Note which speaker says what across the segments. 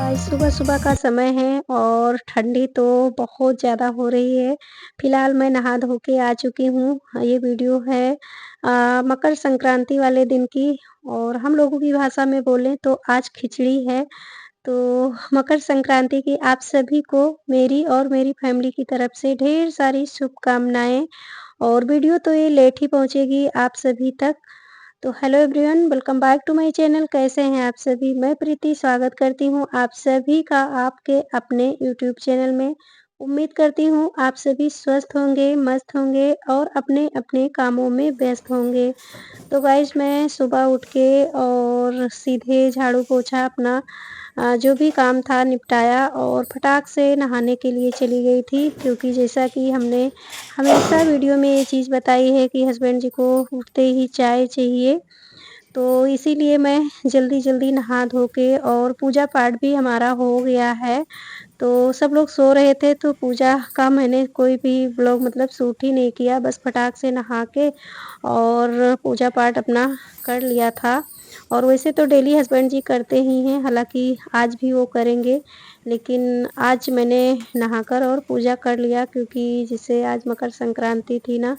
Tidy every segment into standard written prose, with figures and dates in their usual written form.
Speaker 1: आज सुबह-सुबह का समय है और ठंडी तो बहुत ज़्यादा हो रही है। फ़िलहाल मैं नहा धो के आ चुकी हूँ। ये वीडियो है मकर संक्रांति वाले दिन की और हम लोगों की भाषा में बोलें तो आज खिचड़ी है। तो मकर संक्रांति की आप सभी को मेरी और मेरी फैमिली की तरफ से ढेर सारी शुभकामनाएँ और वीडियो तो ये लेट ही पहुँचेगी आप सभी तक। तो hello everyone, welcome back to my channel. कैसे हैं आप सभी? मैं प्रीति स्वागत करती हूँ आप सभी का आपके अपने यूट्यूब चैनल में। उम्मीद करती हूँ आप सभी स्वस्थ होंगे, मस्त होंगे और अपने-अपने कामों में व्यस्त होंगे। तो गाइज़ मैं सुबह उठ के और सीधे झाड़ू पोछा अपना जो भी काम था निपटाया और फटाक से नहाने के लिए चली गई थी, क्योंकि जैसा कि हमने हमेशा वीडियो में ये चीज़ बताई है कि हस्बैंड जी को उठते ही चाय चाहिए। तो इसीलिए मैं जल्दी-जल्दी नहा धो के और पूजा पाठ भी हमारा हो गया है। तो सब लोग सो रहे थे तो पूजा का मैंने कोई भी व्लॉग मतलब शूट ही नहीं किया, बस फटाक से नहा के और पूजा पाठ अपना कर लिया था। और वैसे तो डेली हस्बैंड जी करते ही हैं, हालाँकि आज भी वो करेंगे, लेकिन आज मैंने नहाकर और पूजा कर लिया, क्योंकि जैसे आज मकर संक्रांति थी ना,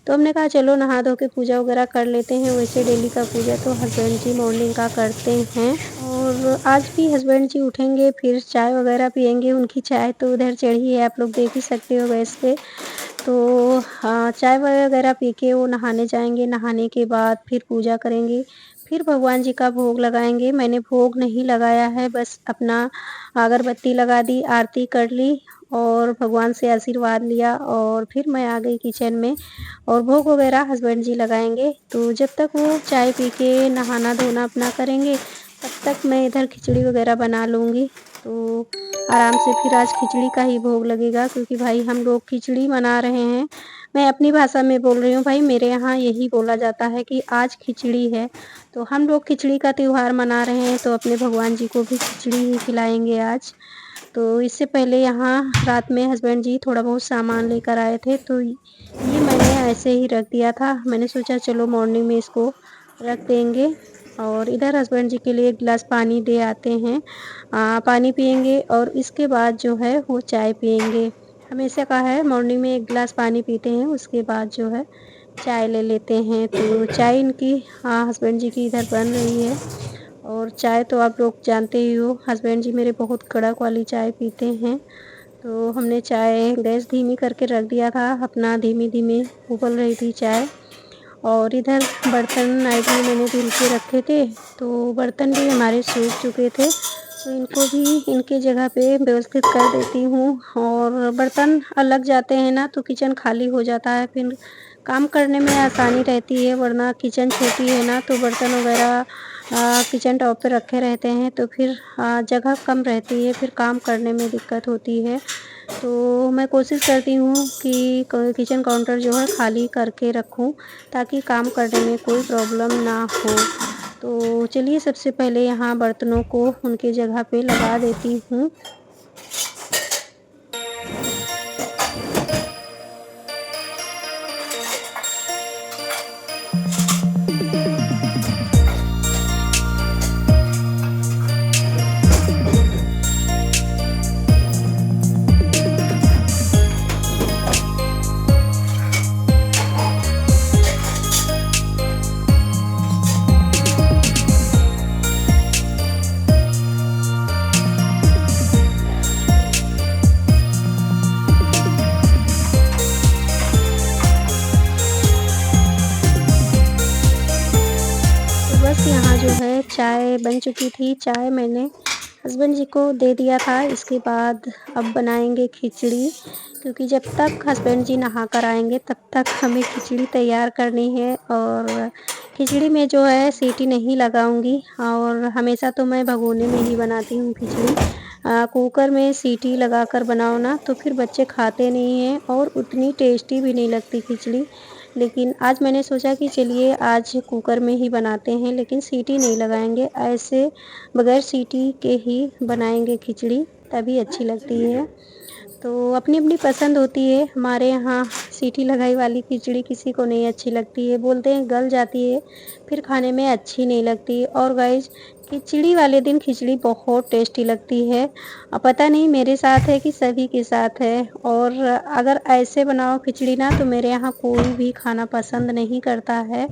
Speaker 1: तो हमने कहा चलो नहा धो के पूजा वगैरह कर लेते हैं। वैसे डेली का पूजा तो हस्बैंड जी मॉर्निंग का करते हैं और आज भी हस्बैंड जी उठेंगे फिर चाय वगैरह पिएँगे। उनकी चाय तो उधर चढ़ी है, आप लोग देख ही सकते हो गैस पे। तो हाँ, चाय वगैरह पी के वो नहाने जाएँगे, नहाने के बाद फिर पूजा करेंगे, फिर भगवान जी का भोग लगाएँगे। मैंने भोग नहीं लगाया है, बस अपना अगरबत्ती लगा दी, आरती कर ली और भगवान से आशीर्वाद लिया और फिर मैं आ गई किचन में और भोग वगैरह हस्बैंड जी लगाएँगे। तो जब तक वो चाय पी के नहाना-धोना अपना करेंगे, तब तक मैं इधर खिचड़ी वगैरह बना लूँगी। तो आराम से फिर आज खिचड़ी का ही भोग लगेगा, क्योंकि भाई हम लोग खिचड़ी मना रहे हैं। मैं अपनी भाषा में बोल रही हूँ भाई, मेरे यहाँ यही बोला जाता है कि आज खिचड़ी है। तो हम लोग खिचड़ी का त्योहार मना रहे हैं, तो अपने भगवान जी को भी खिचड़ी ही खिलाएँगे आज। तो इससे पहले यहाँ रात में हस्बैंड जी थोड़ा बहुत सामान लेकर आए थे, तो ये मैंने ऐसे ही रख दिया था। मैंने सोचा चलो मॉर्निंग में इसको रख देंगे और इधर हस्बैंड जी के लिए 1 गिलास पानी दे आते हैं। पानी पिएँगे और इसके बाद जो है वो चाय पिएँगे। हमेशा का है मॉर्निंग में 1 गिलास पानी पीते हैं, उसके बाद जो है चाय ले लेते हैं। तो चाय इनकी हस्बैंड जी की इधर बन रही है और चाय तो आप लोग जानते ही हो, हस्बैंड जी मेरे बहुत कड़क वाली चाय पीते हैं। तो हमने चाय गैस धीमी करके रख दिया था, अपना धीमी-धीमी उबल रही थी चाय। और इधर बर्तन नाइट में मैंने धुल के रखे थे, तो बर्तन भी हमारे सूख चुके थे, तो इनको भी इनके जगह पे व्यवस्थित कर देती हूँ। और बर्तन लग जाते हैं ना तो किचन खाली हो जाता है, फिर काम करने में आसानी रहती है, वरना किचन छोटी है ना तो बर्तन वगैरह किचन टॉप पे रखे रहते हैं, तो फिर जगह कम रहती है, फिर काम करने में दिक्कत होती है। तो मैं कोशिश करती हूँ कि किचन काउंटर जो है खाली करके रखूँ, ताकि काम करने में कोई प्रॉब्लम ना हो। तो चलिए सबसे पहले यहाँ बर्तनों को उनके जगह पे लगा देती हूँ। बस यहाँ जो है चाय बन चुकी थी, चाय मैंने हस्बैंड जी को दे दिया था। इसके बाद अब बनाएँगे खिचड़ी, क्योंकि जब तक हस्बैंड जी नहा कर आएँगे तब तक हमें खिचड़ी तैयार करनी है। और खिचड़ी में जो है सीटी नहीं लगाऊँगी और हमेशा तो मैं भगोने में ही बनाती हूँ खिचड़ी। कुकर में सीटी लगाकर बनाओ ना तो फिर बच्चे खाते नहीं हैं और उतनी टेस्टी भी नहीं लगती खिचड़ी। लेकिन आज मैंने सोचा कि चलिए आज कुकर में ही बनाते हैं, लेकिन सीटी नहीं लगाएँगे, ऐसे बगैर सीटी के ही बनाएँगे खिचड़ी, तभी अच्छी लगती है। तो अपनी-अपनी पसंद होती है, हमारे यहाँ सीटी लगाई वाली खिचड़ी किसी को नहीं अच्छी लगती है, बोलते हैं गल जाती है, फिर खाने में अच्छी नहीं लगती। और गाइस खिचड़ी वाले दिन खिचड़ी बहुत टेस्टी लगती है। पता नहीं मेरे साथ है कि सभी के साथ है। और अगर ऐसे बनाओ खिचड़ी ना तो मेरे यहाँ कोई भी खाना पसंद नहीं करता है।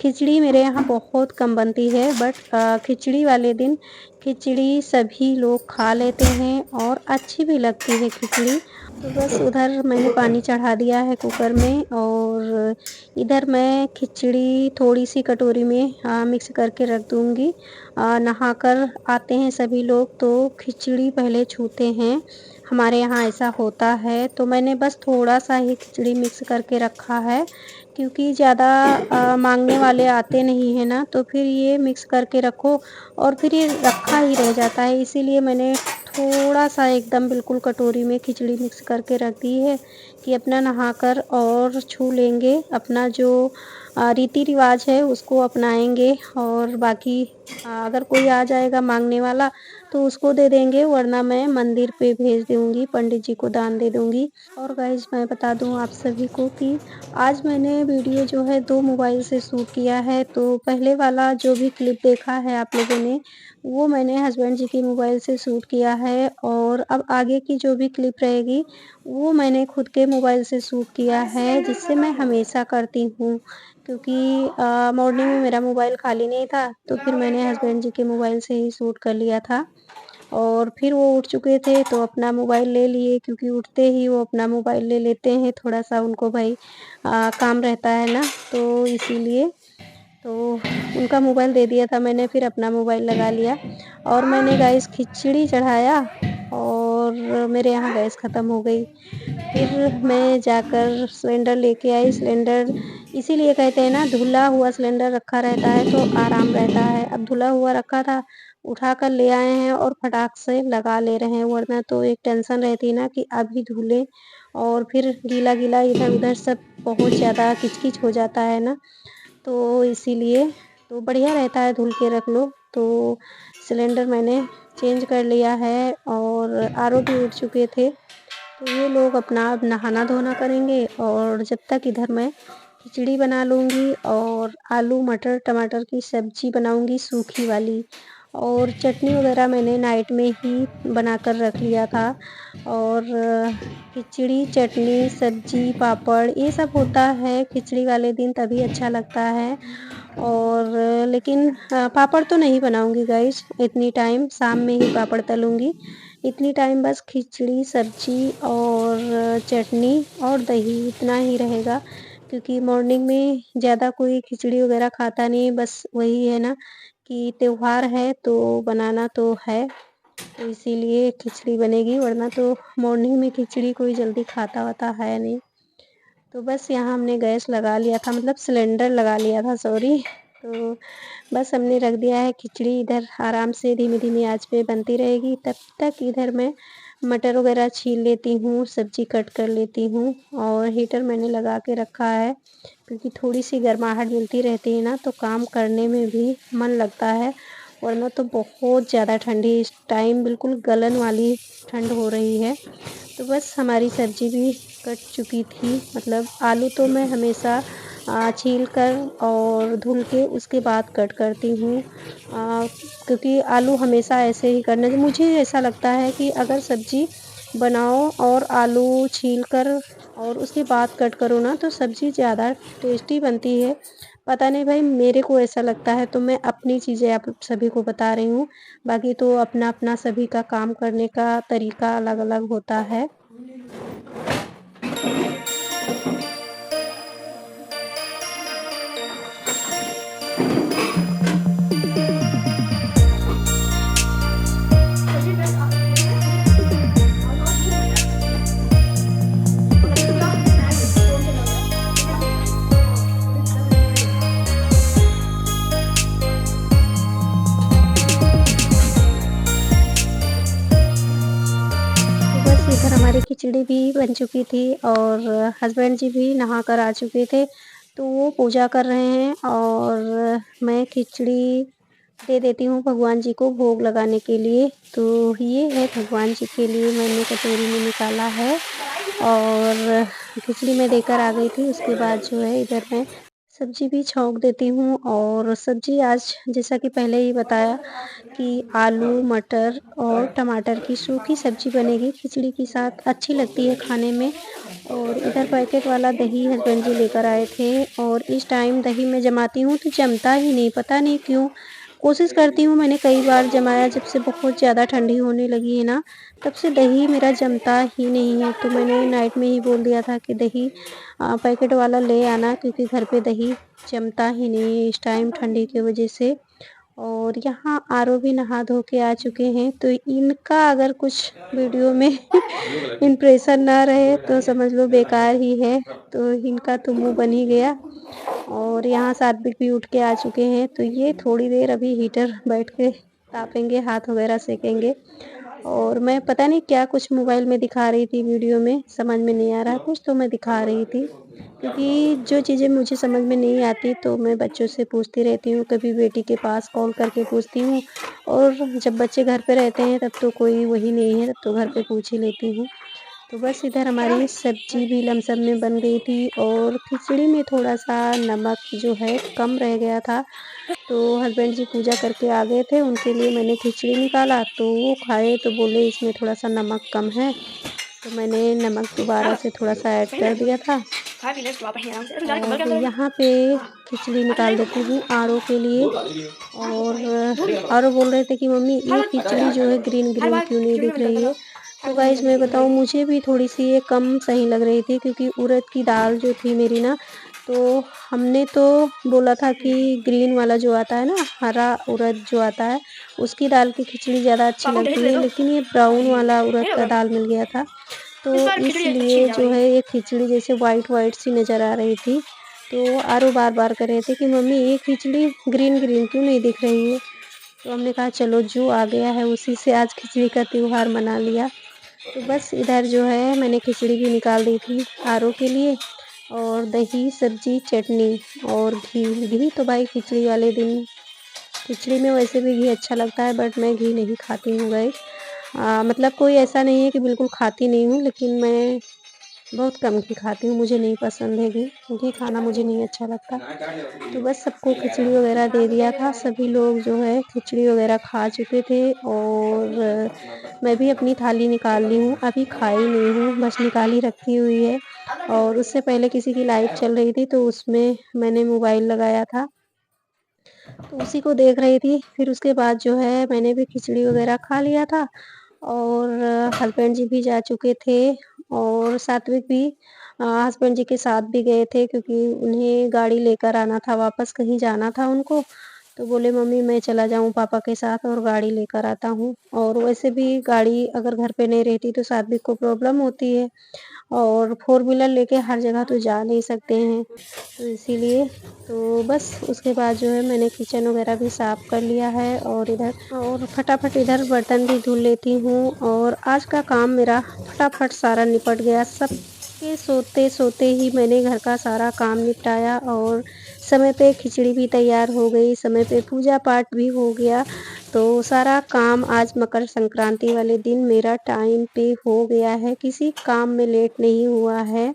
Speaker 1: खिचड़ी मेरे यहाँ बहुत कम बनती है, बट खिचड़ी वाले दिन खिचड़ी सभी लोग खा लेते हैं और अच्छी भी लगती है खिचड़ी। तो बस उधर मैंने पानी चढ़ा दिया है कुकर में, और इधर मैं खिचड़ी थोड़ी-सी कटोरी में मिक्स करके रख दूँगी। नहाकर आते हैं सभी लोग तो खिचड़ी पहले छूते हैं, हमारे यहाँ ऐसा होता है। तो मैंने बस थोड़ा-सा ही खिचड़ी मिक्स करके रखा है, क्योंकि ज़्यादा माँगने वाले आते नहीं हैं ना, तो फिर ये मिक्स करके रखो और फिर ये रखा ही रह जाता है। इसीलिए मैंने थोड़ा-सा एकदम बिल्कुल कटोरी में खिचड़ी मिक्स करके रख दी है कि अपना नहाकर और छू लेंगे, अपना जो रीति-रिवाज है उसको अपनाएँगे। और बाकी अगर कोई आ जाएगा माँगने वाला तो उसको दे देंगे, वरना मैं मंदिर पे भेज दूँगी, पंडित जी को दान दे दूँगी। और गाइज़ मैं बता दूँ आप सभी को कि आज मैंने वीडियो जो है 2 मोबाइल से शूट किया है। तो पहले वाला जो भी क्लिप देखा है आप लोगों ने, वो मैंने हस्बैंड जी के मोबाइल से शूट किया है, और अब आगे की जो भी क्लिप रहेगी वो मैंने खुद के मोबाइल से शूट किया है, जिससे मैं हमेशा करती हूँ। क्योंकि मॉर्निंग में मेरा मोबाइल खाली नहीं था, तो फिर मैंने हस्बैंड जी के मोबाइल से ही शूट कर लिया था। और फिर वो उठ चुके थे तो अपना मोबाइल ले लिए, क्योंकि उठते ही वो अपना मोबाइल ले लेते हैं, थोड़ा-सा उनको भाई काम रहता है ना, तो इसीलिए। तो उनका मोबाइल दे दिया था मैंने, फिर अपना मोबाइल लगा लिया। और मैंने गाइस खिचड़ी चढ़ाया और मेरे यहाँ गैस ख़त्म हो गई। फिर मैं जाकर सिलेंडर लेके आई। सिलेंडर इसीलिए कहते हैं ना, धुला हुआ सिलेंडर रखा रहता है तो आराम रहता है। अब धुला हुआ रखा था, उठाकर ले आए हैं और फटाक से लगा ले रहे हैं, वरना तो एक टेंशन रहती है ना कि अभी धुलें और फिर गीला-गीला इधर-उधर सब बहुत ज़्यादा किच-किच हो जाता है ना। तो इसीलिए तो बढ़िया रहता है धुल के रख लो। तो सिलेंडर मैंने चेंज कर लिया है, और आरओ भी उठ चुके थे। तो ये लोग अपना अब नहाना-धोना करेंगे, और जब तक इधर मैं खिचड़ी बना लूँगी और आलू मटर टमाटर की सब्ज़ी बनाऊँगी सूखी वाली। और चटनी वग़ैरह मैंने नाइट में ही बनाकर रख लिया था। और खिचड़ी, चटनी, सब्ज़ी, पापड़ ये सब होता है खिचड़ी वाले दिन, तभी अच्छा लगता है। और लेकिन पापड़ तो नहीं बनाऊँगी गाइज़ इतनी टाइम, शाम में ही पापड़ तलूँगी। इतनी टाइम बस खिचड़ी, सब्ज़ी और चटनी और दही इतना ही रहेगा, क्योंकि मॉर्निंग में ज़्यादा कोई खिचड़ी वग़ैरह खाता नहीं, बस वही है ना कि त्योहार है तो बनाना तो है, तो इसीलिए खिचड़ी बनेगी, वरना तो मॉर्निंग में खिचड़ी कोई जल्दी खाता-वाता है नहीं। तो बस यहाँ हमने गैस लगा लिया था, मतलब सिलेंडर लगा लिया था, सॉरी। तो बस हमने रख दिया है खिचड़ी इधर, आराम से धीमी-धीमी आँच पे बनती रहेगी। तब तक इधर मैं मटर वग़ैरह छील लेती हूँ, सब्ज़ी कट कर लेती हूँ, और हीटर मैंने लगा के रखा है, क्योंकि थोड़ी-सी गर्माहट मिलती रहती है ना तो काम करने में भी मन लगता है। वरना तो बहुत ज़्यादा ठंडी इस टाइम बिल्कुल गलन वाली ठंड हो रही है। तो बस हमारी सब्ज़ी भी कट चुकी थी, मतलब आलू तो मैं हमेशा छील कर और धुल के उसके बाद कट करती हूँ। क्योंकि आलू हमेशा ऐसे ही करना, मुझे ऐसा लगता है कि अगर सब्ज़ी बनाओ और आलू छील कर और उसके बाद कट करो ना तो सब्ज़ी ज़्यादा टेस्टी बनती है। पता नहीं भाई, मेरे को ऐसा लगता है, तो मैं अपनी चीज़ें आप सभी को बता रही हूँ। बाकी तो अपना-अपना सभी का काम करने का तरीका अलग-अलग होता है। बस इधर हमारी खिचड़ी भी बन चुकी थी, और हस्बैंड जी भी नहा कर आ चुके थे, तो वो पूजा कर रहे हैं, और मैं खिचड़ी दे देती हूँ भगवान जी को भोग लगाने के लिए। तो ये है भगवान जी के लिए मैंने कटोरी में निकाला है, और खिचड़ी मैं देकर आ गई थी। उसके बाद जो है इधर मैं सब्ज़ी भी छौंक देती हूँ और सब्ज़ी आज जैसा कि पहले ही बताया कि आलू, मटर और टमाटर की सूखी सब्ज़ी बनेगी खिचड़ी के साथ, अच्छी लगती है खाने में। और इधर पैकेट वाला दही हस्बैंड जी लेकर आए थे और इस टाइम दही मैं जमाती हूँ तो जमता ही नहीं, पता नहीं क्यों? कोशिश करती हूँ, मैंने कई बार जमाया, जब से बहुत ज़्यादा ठंडी होने लगी है ना, तब से दही मेरा जमता ही नहीं है। तो मैंने नाइट में ही बोल दिया था कि दही पैकेट वाला ले आना, क्योंकि घर पे दही जमता ही नहीं है इस टाइम ठंडी की वज़ह से। और यहाँ आरव भी नहा धो के आ चुके हैं, तो इनका अगर कुछ वीडियो में इम्प्रेशन ना रहे तो समझ लो बेकार ही है। तो इनका तो मुँह बन ही गया। और यहाँ सात्विक भी उठ के आ चुके हैं, तो ये थोड़ी देर अभी हीटर बैठ के तापेंगे, हाथ वगैरह सेकेंगे। और मैं पता नहीं क्या कुछ मोबाइल में दिखा रही थी वीडियो में, समझ में नहीं आ रहा, कुछ तो मैं दिखा रही थी। क्योंकि जो चीज़ें मुझे समझ में नहीं आती तो मैं बच्चों से पूछती रहती हूँ, कभी बेटी के पास कॉल करके पूछती हूँ और जब बच्चे घर पे रहते हैं तब तो कोई वही नहीं है, तब तो घर पे पूछ ही लेती हूँ। तो बस इधर हमारी सब्ज़ी भी लमसम में बन गई थी और खिचड़ी में थोड़ा-सा नमक जो है कम रह गया था। तो हस्बैंड जी पूजा करके आ गए थे, उनके लिए मैंने खिचड़ी निकाला तो वो खाए तो बोले इसमें थोड़ा-सा नमक कम है। तो मैंने नमक दोबारा से थोड़ा-सा ऐड कर दिया था। और यहाँ पे खिचड़ी निकाल देती हूँ आरव के लिए। और आरव बोल रहे थे कि मम्मी ये खिचड़ी जो है ग्रीन-ग्रीन क्यों नहीं दिख रही है? तो गाइस मैं बताऊँ, मुझे भी थोड़ी-सी ये कम सही लग रही थी, क्योंकि उड़द की दाल जो थी मेरी ना, तो हमने तो बोला था कि ग्रीन वाला जो आता है ना, हरा उड़द जो आता है, उसकी दाल की खिचड़ी ज़्यादा अच्छी लगती है, लेकिन ये ब्राउन वाला उड़द का दाल मिल गया था। तो इसलिए जो है ये खिचड़ी जैसे व्हाइट-व्हाइट सी नज़र आ रही थी। तो आरव बार-बार कह रहे थे कि मम्मी ये खिचड़ी ग्रीन-ग्रीन क्यों नहीं दिख रही है? तो हमने कहा चलो जो आ गया है उसी से आज खिचड़ी का त्योहार मना लिया। तो बस इधर जो है मैंने खिचड़ी भी निकाल दी थी आरव के लिए। और दही, सब्ज़ी, चटनी और घी। घी तो भाई खिचड़ी वाले दिन, खिचड़ी में वैसे भी घी अच्छा लगता है, बट मैं घी नहीं खाती हूँ गाइस। मतलब कोई ऐसा नहीं है कि बिल्कुल खाती नहीं हूँ, लेकिन मैं बहुत कम घी खाती हूँ, मुझे नहीं पसंद है घी। घी खाना मुझे नहीं अच्छा लगता। तो बस सबको खिचड़ी वगैरह दे दिया था, सभी लोग जो है खिचड़ी वगैरह खा चुके थे। और मैं भी अपनी थाली निकाल ली हूँ, अभी खाई नहीं हूँ, बस निकाल ही रखी हुई है। और उससे पहले किसी की लाइव चल रही थी तो उसमें मैंने मोबाइल लगाया था, तो उसी को देख रही थी। फिर उसके बाद जो है मैंने भी खिचड़ी वगैरह खा लिया था। और हस्बैंड जी भी जा चुके थे और सात्विक भी हस्बैंड जी के साथ भी गए थे, क्योंकि उन्हें गाड़ी लेकर आना था, वापस कहीं जाना था उनको। तो बोले मम्मी मैं चला जाऊँ पापा के साथ और गाड़ी लेकर आता हूँ। और वैसे भी गाड़ी अगर घर पे नहीं रहती तो सात्विक को प्रॉब्लम होती है, और फ़ोर व्हीलर लेके हर जगह तो जा नहीं सकते हैं। तो इसीलिए तो बस उसके बाद जो है मैंने किचन वगैरह भी साफ़ कर लिया है और इधर और फटाफट इधर बर्तन भी धुल लेती हूँ। और आज का काम मेरा फटाफट सारा निपट गया। सबके सोते-सोते ही मैंने घर का सारा काम निपटाया और समय पे खिचड़ी भी तैयार हो गई, समय पे पूजा पाठ भी हो गया। तो सारा काम आज मकर संक्रांति वाले दिन मेरा टाइम पे हो गया है, किसी काम में लेट नहीं हुआ है।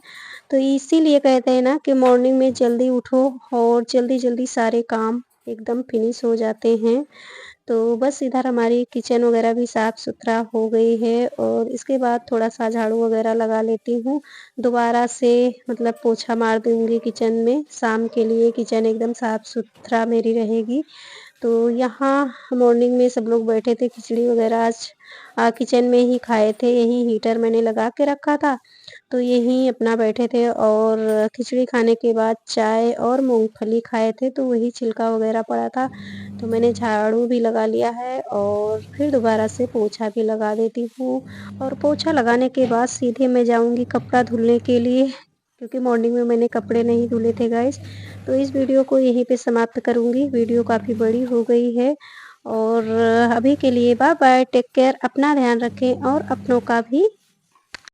Speaker 1: तो इसीलिए कहते हैं ना कि मॉर्निंग में जल्दी उठो और जल्दी-जल्दी सारे काम एकदम फिनिश हो जाते हैं। तो बस इधर हमारी किचन वगैरह भी साफ़-सुथरा हो गई है और इसके बाद थोड़ा-सा झाड़ू वगैरह लगा लेती हूँ। दोबारा से मतलब पोछा मार दूँगी किचन में, शाम के लिए किचन एकदम साफ़-सुथरा मेरी रहेगी। तो यहाँ मॉर्निंग में सब लोग बैठे थे, खिचड़ी वगैरह आज किचन में ही खाए थे, यहीं हीटर मैंने लगा के रखा था, तो यहीं अपना बैठे थे। और खिचड़ी खाने के बाद चाय और मूँगफली खाए थे, तो वही छिलका वगैरह पड़ा था, तो मैंने झाड़ू भी लगा लिया है और फिर दोबारा से पोछा भी लगा देती हूँ। और पोछा लगाने के बाद सीधे मैं जाऊँगी कपड़ा धुलने के लिए, क्योंकि मॉर्निंग में मैंने कपड़े नहीं धुले थे गाइस। तो इस वीडियो को यहीं पे समाप्त करूँगी, वीडियो काफ़ी बड़ी हो गई है। और अभी के लिए बाय बाय, टेक केयर, अपना ध्यान रखें और अपनों का भी।